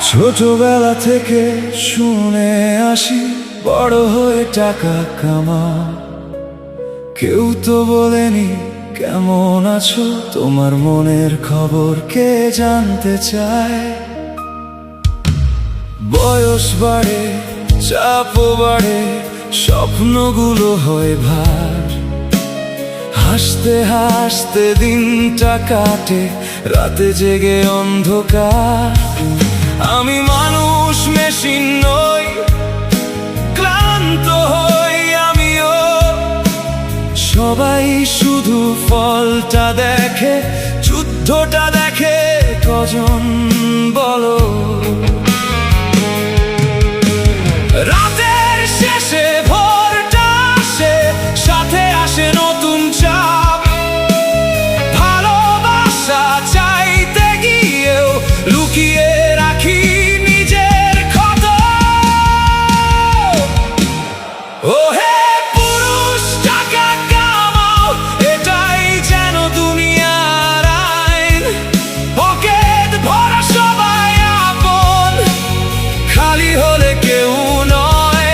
ছোটবেলা থেকে শুনে আসি বড় হয়ে টাকা কামা, কেউ তো বলেনি কেমন আছো, তোমার মনের খবর কে জানতে চায়। বয়স বাড়ে, চাপও বাড়ে, স্বপ্নগুলো হয় ভার। হাসতে হাসতে দিনটা কাটে, রাতে জেগে অন্ধকার। আমি মানুষ, মেশিন নই, ক্লান্ত হই আমিও। সবাই শুধু ফলটা দেখে, যুদ্ধটা দেখে কজন বলো। রাতের শেষে ভোরটা আসে, সাথে আসে নতুন চাপ। ভালোবাসা চাইতে গিয়েও লুকিয়ে রাখি নিজের ক্ষত। ও হে পুরুষ, টাকা কামাও, এটাই যেন দুনিয়ার আইন। পকেট ভরা সবাই আপন, খালি হলে কেউ নয়।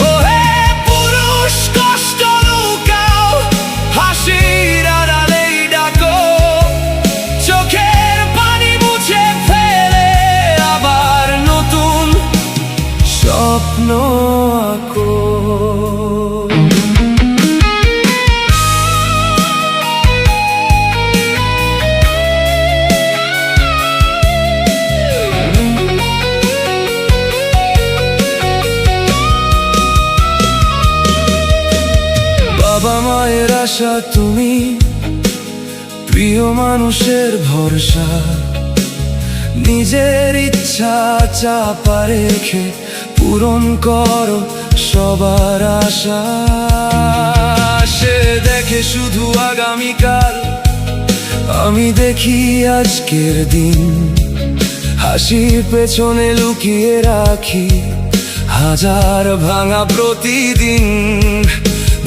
ও হে পুরুষ, কষ্ট লুকাও, হাসির আড়ালেই ডাকো। চোখের পানি মুছে ফেলে আবার নতুন স্বপ্ন আঁকো। বাবা মায়ের আশা তুমি, প্রিয় মানুষের ভরসা। নিজের ইচ্ছা চাপা রেখে পূরণ করো সবার আশা। সে দেখে শুধু আগামীকাল, আমি দেখি আজকের দিন। হাসির পেছনে লুকিয়ে রাখি হাজার ভাঙা প্রতিদিন।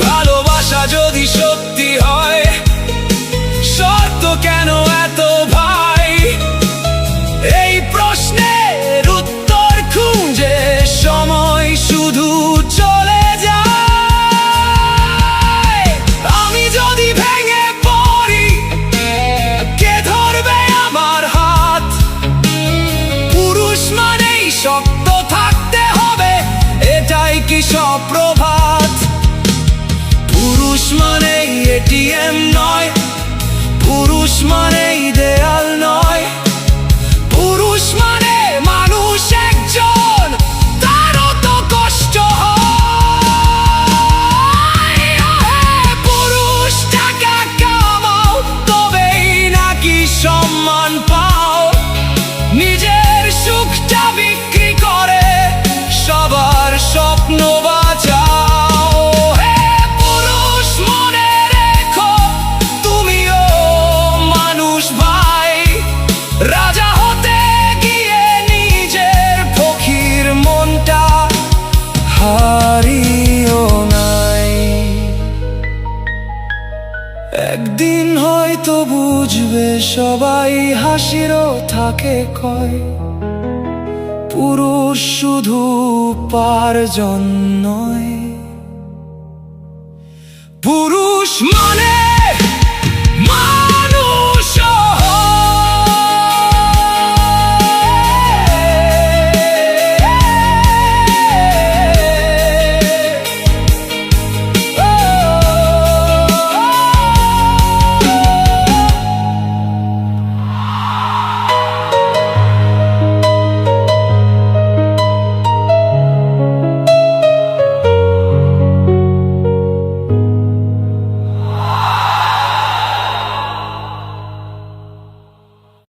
ভালোবাসা যদি সত্যি হয়, শর্ত কেন এত ভাই? এই প্রশ্নের উত্তর খুঁজে সময় শুধু চলে যায়। আমি যদি ভেঙে পড়ি, কে ধরবে আমার হাত? পুরুষ মানেই শক্ত থাকতে হবে, এটাই কি সব প্রভাত? পুরুষ মানেই এটিএম নয়, পুরুষ মানেই দেয়াল নয়। পুরুষ মানে মানুষ একজন, তারও তো কষ্ট হয়। পুরুষ, টাকা কামাও, তবেই নাকি সম্মান পাও। নিজের সুখটা বিক্রি করে সবার স্বপ্ন বাঁচাও। হে পুরুষ, মনে রেখো তুমিও মানুষ ভাই। রাজা হতে গিয়ে নিজের ফকির মনটা হারিও নাই। একদিন হয়তো বুঝবে সবাই, হাসিরও থাকে কয়। পুরুষ শুধু উপার্জন নয়, পুরুষ মানে